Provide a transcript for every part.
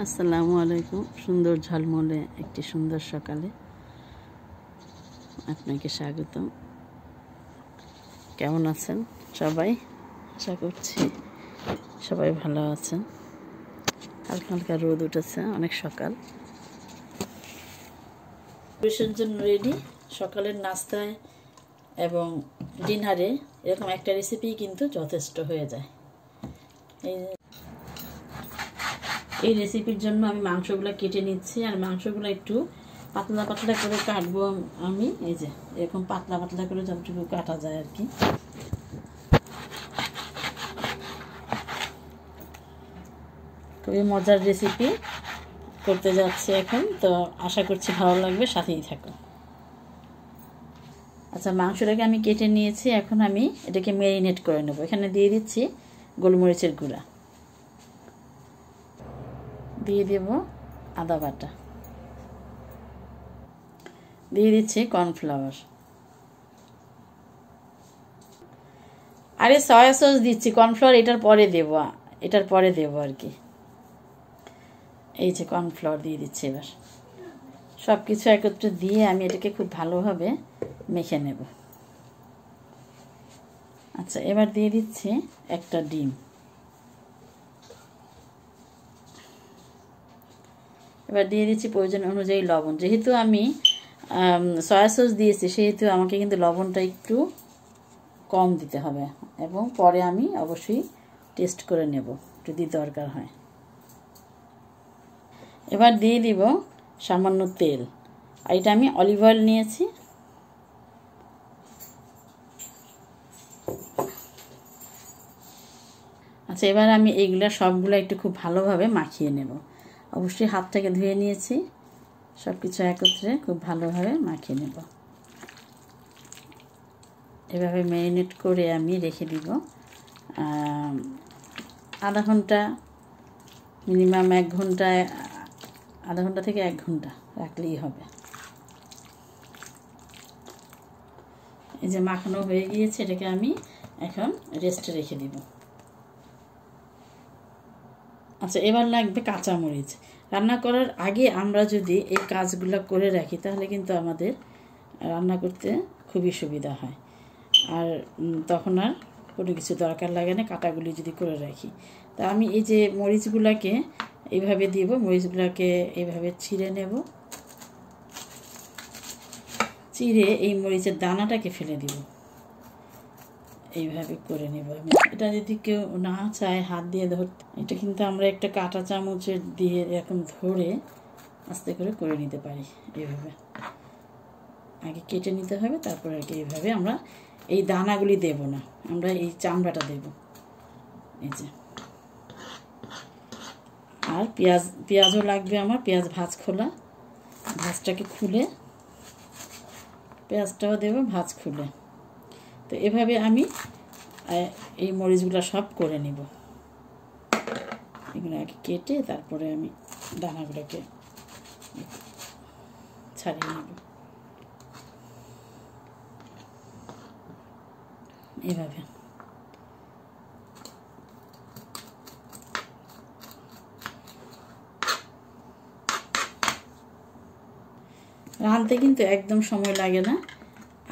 আসসালামু আলাইকুম। সুন্দর ঝলমলে একটি সুন্দর সকালে আপনাকে স্বাগতম। কেমন আছেন সবাই? আশা করছি সবাই ভালো আছেন। হালকা হালকা রোদ উঠেছে, অনেক সকাল। পরিবেশের জন্য রেডি। সকালের নাস্তায় এবং ডিনারে এরকম একটা রেসিপি কিন্তু যথেষ্ট হয়ে যায়। এই রেসিপির জন্য আমি মাংসগুলো কেটে নিচ্ছি, আর মাংসগুলো একটু পাতলা পাতলা করে কাটবো আমি। এই যে এরকম পাতলা পাতলা করে যতটুকু কাটা যায় আর কি। খুবই মজার রেসিপি করতে যাচ্ছি এখন, তো আশা করছি ভালো লাগবে, সাথেই থাকো। আচ্ছা, মাংসটাকে আমি কেটে নিয়েছি, এখন আমি এটাকে ম্যারিনেট করে নেব। এখানে দিয়ে দিচ্ছি গোলমরিচের গুঁড়া, দিয়ে দেব আদা বাটা, দিয়ে দিচ্ছি কর্নফ্লাওয়ার, আরে সয়া সস দিচ্ছি। কর্নফ্লাওয়ার এটার পরে দেব আর কি। এই যে কর্নফ্লাওয়ার দিয়ে দিচ্ছি। এবার সব কিছু একত্রে দিয়ে আমি এটাকে খুব ভালোভাবে মেখে নেব। আচ্ছা, এবার দিয়ে দিচ্ছি একটা ডিম। এবার দিয়ে দিচ্ছি প্রয়োজন অনুযায়ী লবণ। যেহেতু আমি সয়া সস দিয়েছি, সেহেতু আমাকে কিন্তু লবণটা একটু কম দিতে হবে, এবং পরে আমি অবশ্যই টেস্ট করে নেব যদি দরকার হয়। এবার দিয়ে দিব সামান্য তেল, আর এটা আমি অলিভ অয়েল নিয়েছি। আচ্ছা, এবার আমি এইগুলা সবগুলো একটু খুব ভালোভাবে মাখিয়ে নেব। অবশ্যই হাতটাকে ধুয়ে নিয়েছি। সব কিছু একত্রে খুব ভালোভাবে মাখিয়ে নেব। এভাবে ম্যারিনেট করে আমি রেখে দিব আধা ঘন্টা, মিনিমাম 1 ঘন্টা, আধা ঘন্টা থেকে 1 ঘন্টা রাখলেই হবে। এই যে মাখানো হয়ে গিয়েছে, এটাকে আমি এখন রেস্টে রেখে দিব। আচ্ছা, এবার লাগবে কাঁচামরিচ। রান্না করার আগে আমরা যদি এই কাজগুলো করে রাখি, তাহলে কিন্তু আমাদের রান্না করতে খুবই সুবিধা হয়, আর তখন আর কোনো কিছু দরকার লাগে না কাটাগুলি যদি করে রাখি। তা আমি এই যে মরিচগুলোকে এইভাবে দিব, মরিচগুলোকে এইভাবে ছিঁড়ে নেব। চিড়ে এই মরিচের দানাটাকে ফেলে দিব। এইভাবে করে নেব আমি। এটা যদি কেউ না চায় হাত দিয়ে ধরতে, এটা কিন্তু আমরা একটা কাঁটা চামচের দিয়ে এরকম ধরে আস্তে করে নিতে পারি। এইভাবে আগে কেটে নিতে হবে, তারপর আর কি এইভাবে আমরা এই দানাগুলি দেব না, আমরা এই চামড়াটা দেব। এই যে, আর পেঁয়াজও লাগবে আমার। পেঁয়াজ ভাজ খোলা, ভাজটাকে খুলে পেঁয়াজটাও দেব ভাজ খুলে। তো এভাবে আমি এই মরিচগুলো সব করে নিব। এগুলো আগে কেটে তারপরে আমি দানাগুলোকে ছাড়িয়ে নেব। এভাবে রাঁধতে কিন্তু একদম সময় লাগে না,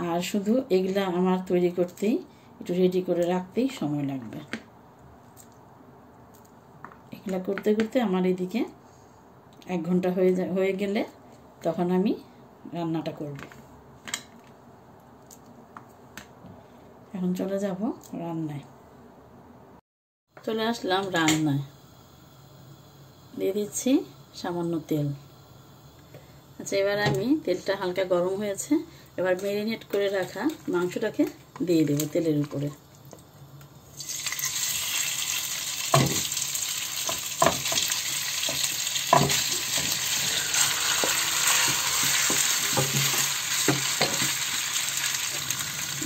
আর শুধু এগুলা আমার তৈরি করতেই, একটু রেডি করে রাখতেই সময় লাগবে। এগুলা করতে করতে আমার এদিকে 1 ঘন্টা হয়ে গেলে তখন আমি রান্নাটা করব। এখন চলে যাব রান্নায়। চলে আসলাম রান্নায়। দিয়ে দিচ্ছি সামান্য তেল। আচ্ছা, এবার আমি তেলটা হালকা গরম হয়েছে, এবার ম্যারিনেট করে রাখা মাংসটাকে দিয়ে দেব তেলের উপরে।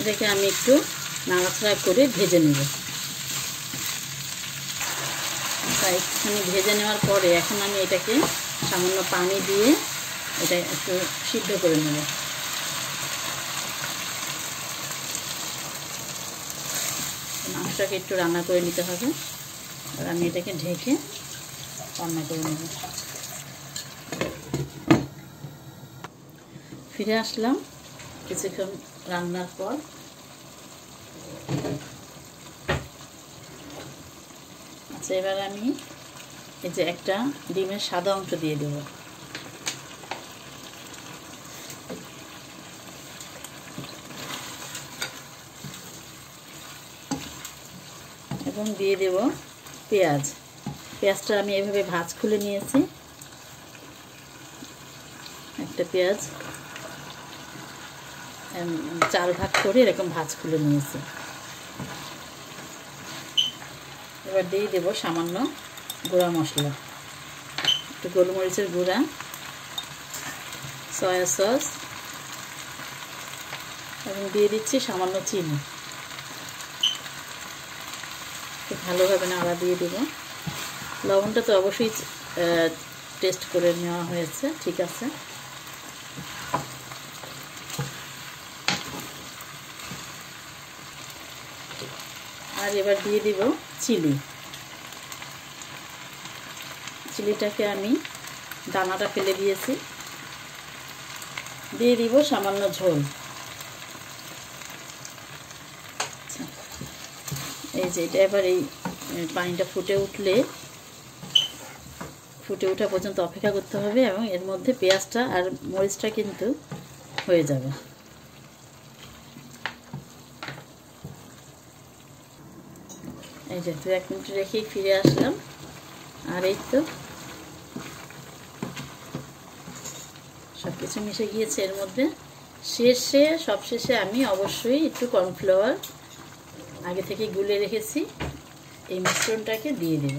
এটাকে আমি একটু নাড়াচাড়া করে ভেজে নেব। তাই একটুখানি ভেজে নেওয়ার পরে এখন আমি এটাকে সামান্য পানি দিয়ে এটা একটু সিদ্ধ করে নেব। মাংসটাকে একটু রান্না করে নিতে হবে, আর আমি এটাকে ঢেকে রান্না করে নেব। ফিরে আসলাম কিছুক্ষণ রান্নার পর। আচ্ছা, এবার আমি এই যে একটা ডিমের সাদা অংশ দিয়ে দেব। এবং দিয়ে দেব পেঁয়াজ। পেঁয়াজটা আমি এভাবে ভাঁজ খুলে নিয়েছি। একটা পেঁয়াজ 4 ভাগ করে এরকম ভাঁজ খুলে নিয়েছি। এবার দিয়ে দেব সামান্য গুঁড়া মশলা, একটু গোলমরিচের গুঁড়া, সয়া সস এবং দিয়ে দিচ্ছি সামান্য চিনি। খুব ভালোভাবে নাড়া দিয়ে দেব। লবণটা তো অবশ্যই টেস্ট করে নেওয়া হয়েছে, ঠিক আছে। আর এবার দিয়ে দিব চিলিটাকে আমি দানাটা ফেলে দিয়েছি। দিয়ে দিব সামান্য ঝোল। এই যে এটা এবার এই পানিটা ফুটে ওঠা পর্যন্ত অপেক্ষা করতে হবে এবং এর মধ্যে পেঁয়াজটা আর মরিচটা কিন্তু হয়ে যাবে। এই যে 2-1 মিনিট রেখে ফিরে আসলাম। আর এই তো সব কিছু মিশে গিয়েছে এর মধ্যে। সবশেষে আমি অবশ্যই একটু কর্নফ্লাওয়ার আগে থেকে গুলে রেখেছি, এই মিশ্রণটাকে দিয়ে দেব।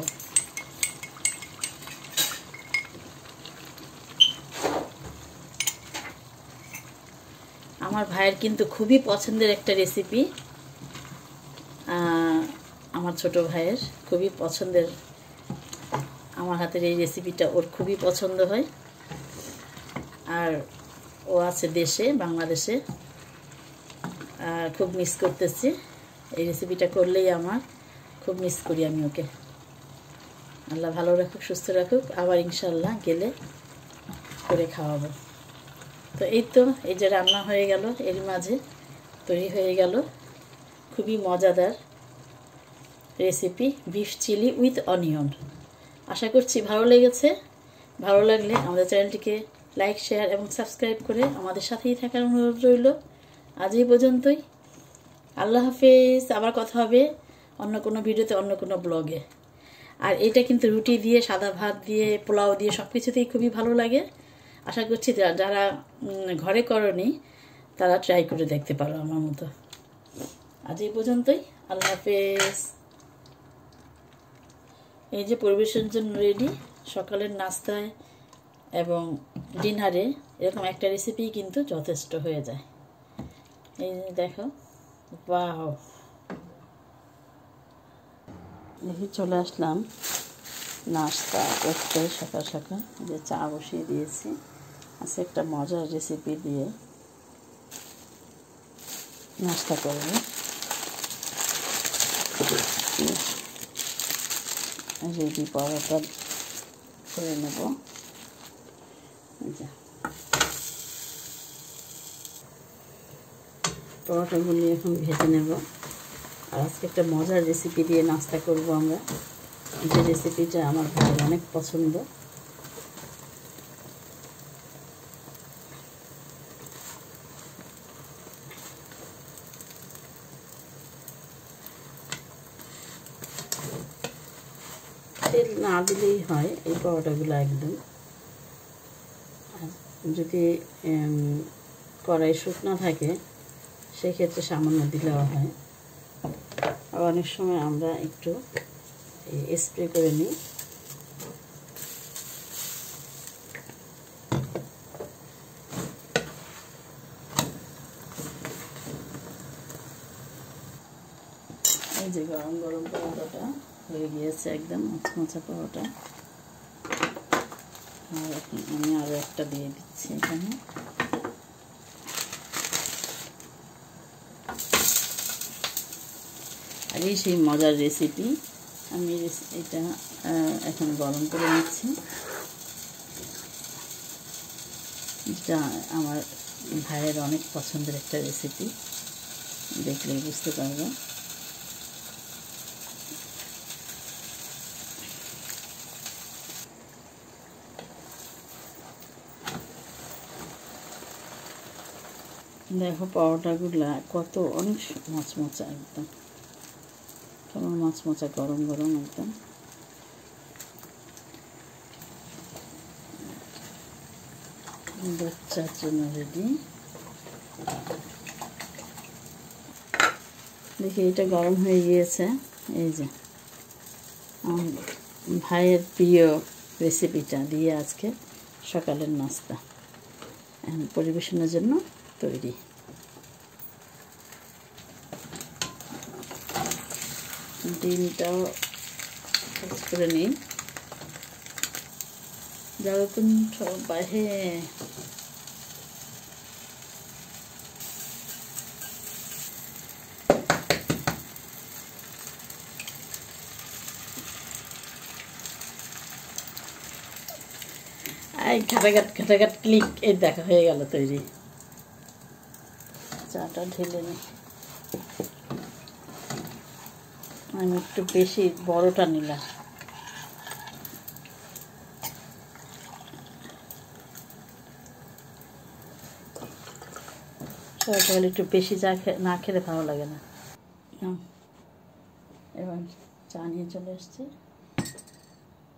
আমার ভাইয়ের কিন্তু খুবই পছন্দের একটা রেসিপি, আমার ছোট ভাইয়ের খুবই পছন্দের। আমার হাতের এই রেসিপিটা ওর খুবই পছন্দ হয়। আর ও আছে দেশে, বাংলাদেশে। খুব মিস করতেছি। এই রেসিপিটা করলেই আমার খুব মিস করি আমি ওকে। আল্লাহ ভালো রাখুক, সুস্থ রাখুক। আবার ইনশাল্লাহ গেলে করে খাওয়াবো। তো এই যে রান্না হয়ে গেল, এর মাঝে তৈরি হয়ে গেল খুবই মজাদার recipe beef chilli with onion. আশা করছি ভালো লেগেছে। ভালো লাগলে আমাদের চ্যানেলটিকে লাইক, শেয়ার এবং সাবস্ক্রাইব করে আমাদের সাথেই থাকার অনুরোধ রইল। আজ এই পর্যন্তই। আল্লাহ হাফেজ। আবার কথা হবে অন্য কোনো ভিডিওতে, অন্য কোনো ব্লগে। আর এটা কিন্তু রুটি দিয়ে, সাদা ভাত দিয়ে, পোলাও দিয়ে সব কিছুতেই খুবই ভালো লাগে। আশা করছি যারা ঘরে করনি তারা ট্রাই করে দেখতে পারো আমার মতো। আজ এই পর্যন্তই। আল্লাহ হাফেজ। এই যে পরিবেশনের জন্য রেডি। সকালের নাস্তায় এবং ডিনারে এরকম একটা রেসিপি কিন্তু যথেষ্ট হয়ে যায়। এই যে দেখো, ওয়াও। দেখি চলে আসলাম নাস্তা করতে সকাল সকাল। যে চা বসিয়ে দিয়েছি। আজকে একটা মজার রেসিপি দিয়ে নাস্তা করব। রেডি পরোটা করে নেব। পরোটাগুলি এখন ভেজে নেব। আর আজকে একটা মজার রেসিপি দিয়ে নাস্তা করব আমরা। যে রেসিপিটা আমার ভাইয়ের অনেক পছন্দ। তেল না দিলেই হয় এই পরোটাগুলো একদম। আর যদি কড়াই শুকনো থাকে সেক্ষেত্রে সামান্য দিলেও হয়। আর অনেক সময় আমরা একটু স্প্রে করে নিই। এই যে গরম গরম পরোটাটা হয়ে গিয়েছে, একদম মোচমোচা পরোটা। আর এখন আমি আরও একটা দিয়ে দিচ্ছি এখানে। আর এই সেই মজার রেসিপি। আমি এটা এখন গরম করে নিচ্ছি। যেটা আমার ভাইয়ের অনেক পছন্দের একটা রেসিপি, দেখলেই বুঝতে পারবে। দেখো পরোটাগুলা কত অনেক মচমচা, একদম কেমন মচমচা, গরম গরম একদম। দুধ চার জন্য রেডি। দেখি এটা গরম হয়ে গিয়েছে। এই যে ভাইয়ের প্রিয় রেসিপিটা দিয়ে আজকে সকালের নাস্তা পরিবেশনের জন্য তৈরি। ডিমটাও কাজ করে নিই। যেরকম বাইরে ঘাটাঘাট ক্লিক, এই দেখা হয়ে গেল তৈরি। চাটা ঢেলে নিই। আমি একটু বেশি বড়টা নিলাম। সকালে একটু বেশি চা না খেলে ভালো লাগে না। এবার চা নিয়ে চলে এসছি।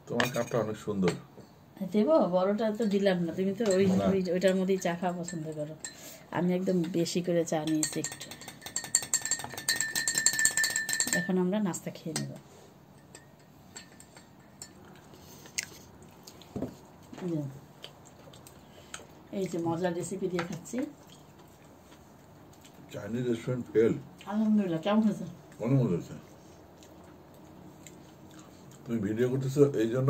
তোমার কাপটা অনেক সুন্দর। দেবো, বড়টা তো দিলাম না, তুমি তো ওইটার মধ্যেই চা খাওয়া পছন্দ করো। আমি একদম বেশি করে চা নিয়েছি একটু। এখন আমরা নাস্তা খেয়ে নেব। এই যে মজার রেসিপি দিয়ে খাচ্ছি। Chinese restaurant fail. আলহামদুলিল্লাহ, কেমন হয়েছে? অনেক মজা হয়েছে। তুমি ভিডিও করতেছো এই জন্য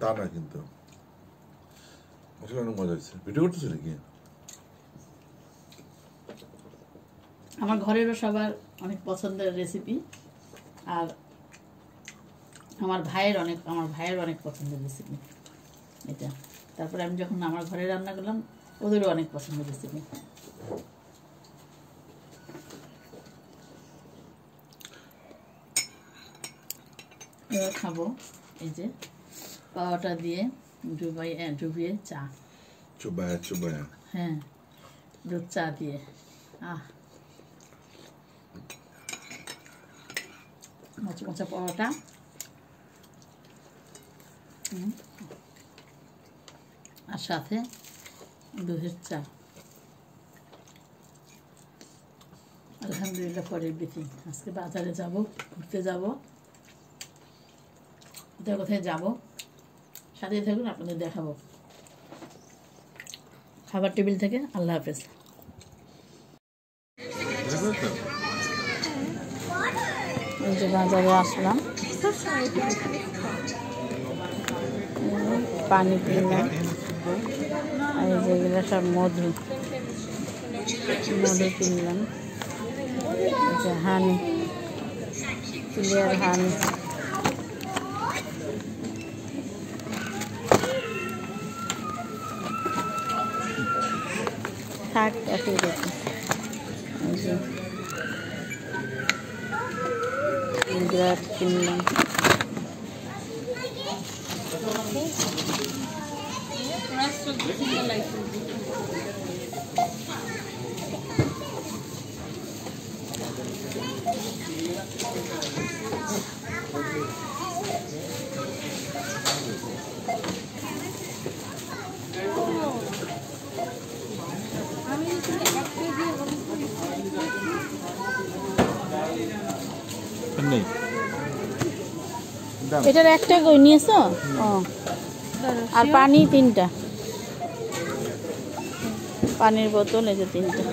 তা না, কিন্তু আসলে অনেক মজা হয়েছে। ভিডিও করতেছো নাকি? আমার ঘরেরও সবার অনেক পছন্দের রেসিপি, আর আমার ভাইয়ের অনেক পছন্দের রেসিপি এটা। তারপরে আমি যখন আমার ঘরে রান্না করলাম, ওদেরও অনেক পছন্দের রেসিপি। এবার খাবো এই যে পাওয়াটা দিয়ে ডুবিয়ে চা, চুবায়া। হ্যাঁ, দুধ চা দিয়ে। মচমচা পরোটা, আর সাথে দুধের চা। আলহামদুলিল্লাহ ফর এভরিথিং। আজকে বাজারে যাব, ঘুরতে যাব, কোথায় যাব সাথে থাকুন, আপনাদের দেখাবো খাবার টেবিল থেকে। আল্লাহ হাফেজ। এই যে বাজারে আসলাম, পানি কিনলাম, আর এই যেগুলো সব মধু কিনলাম। এই যে হানি, ক্লিয়ার হানি। থাক একই রকম। এই যে গ্রাফ কিনলাম। এটার একটা নিয়েছো? ও, আর পানি 3টা, পানির বোতল এই যে 3টা।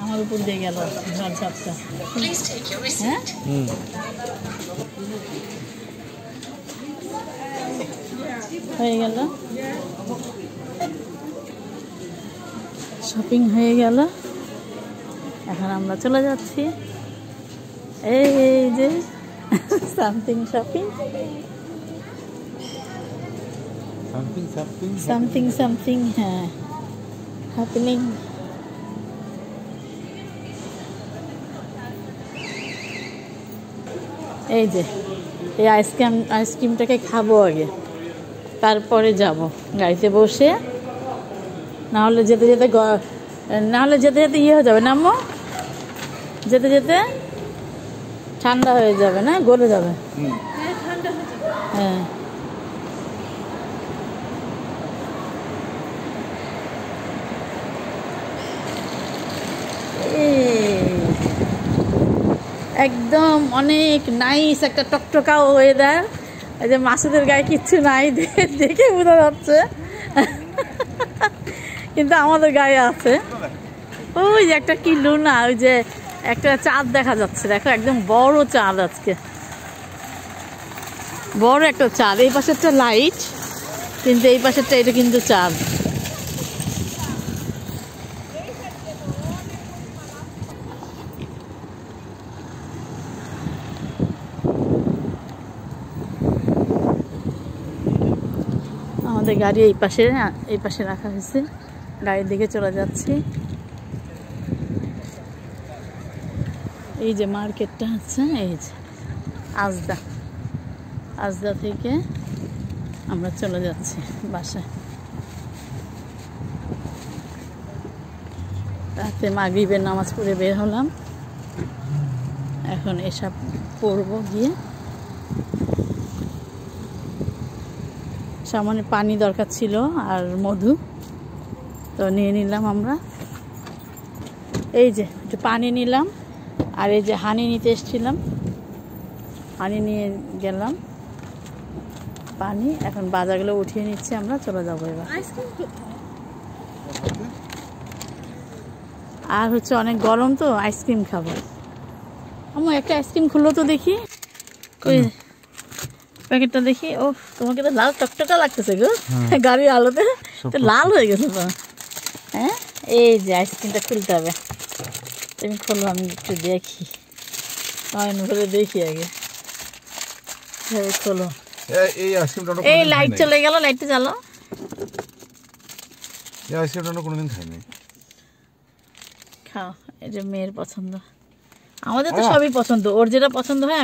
আমার উপর দিয়ে গেল ঝড় ঝাপটা। হ্যাঁ হয়ে গেল, শপিং হয়ে গেল। এখন আমরা চলে যাচ্ছি এই যে সামথিং শপিং, সামথিং সামথিং হ্যাঁ হ্যাপেনিং। এই যে এই আইসক্রিমটাকে খাবো আগে, তারপরে যাব গাড়িতে বসে, নাহলে যেতে যেতে ইয়ে হয়ে যাবে না আম্মু, যেতে যেতে ঠান্ডা হয়ে যাবে না, গলে যাবে। হ্যাঁ একদম অনেক নাইস একটা টকটকা ওয়েদার। এই যে মাসুদের গায়ে কিচ্ছু নাই দেখে বোঝা যাচ্ছে, কিন্তু আমাদের গায়ে আছে। ওই যে একটা কি লুনা, ওই যে একটা চাঁদ দেখা যাচ্ছে, দেখো একদম বড় চাঁদ, আজকে বড় একটা চাঁদ। এই পাশেরটা লাইট, কিন্তু এই পাশেরটা এটা কিন্তু চাঁদ। আমাদের গাড়ি এই পাশে রাখা হয়েছে, গাড়ির দিকে চলে যাচ্ছি। এই যে মার্কেটটা হচ্ছে এই যে আজদা থেকে আমরা চলে যাচ্ছি বাসায়। রাতে মাগরিবের নামাজ পড়ে বের হলাম, এখন এসব পড়বো গিয়ে। সামনে পানি দরকার ছিল আর মধু, তো নিয়ে নিলাম আমরা। এই যে একটু পানি নিলাম, আর এই যে হানি নিতে এসেছিলাম, হানি নিয়ে গেলাম পানি। এখন বাজারগুলো উঠিয়ে নিচ্ছি, আমরা চলে যাবো এবার। আর হচ্ছে অনেক গরম তো, আইসক্রিম খাবো। আমার একটা আইসক্রিম খুললো তো দেখি, ওই প্যাকেটটা দেখি। ও তোমাকে তো লাল টকটকা লাগতেছে গো, গাড়ির আলোতে তো লাল হয়ে গেছে তো। হ্যাঁ এই যে আইসক্রিমটা খুলতে হবে, তুমি খোলো, আমি একটু দেখি, ধরে দেখি আগে। খোলো, এই লাইট চলে গেল, লাইটটা জ্বালো। কোনোদিন খাইনি, খাও, এই যে মেয়ের পছন্দ। আমাদের তো সবই পছন্দ, ওর যেটা পছন্দ হয়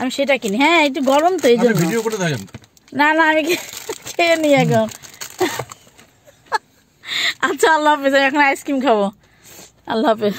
আমি সেটা কিনি। হ্যাঁ একটু গরম তো এই জন্য। না আমি খেয়ে নি এখন। আচ্ছা আল্লাহ হাফেজ, এখন আইসক্রিম খাবো। আল্লাহ হাফেজ।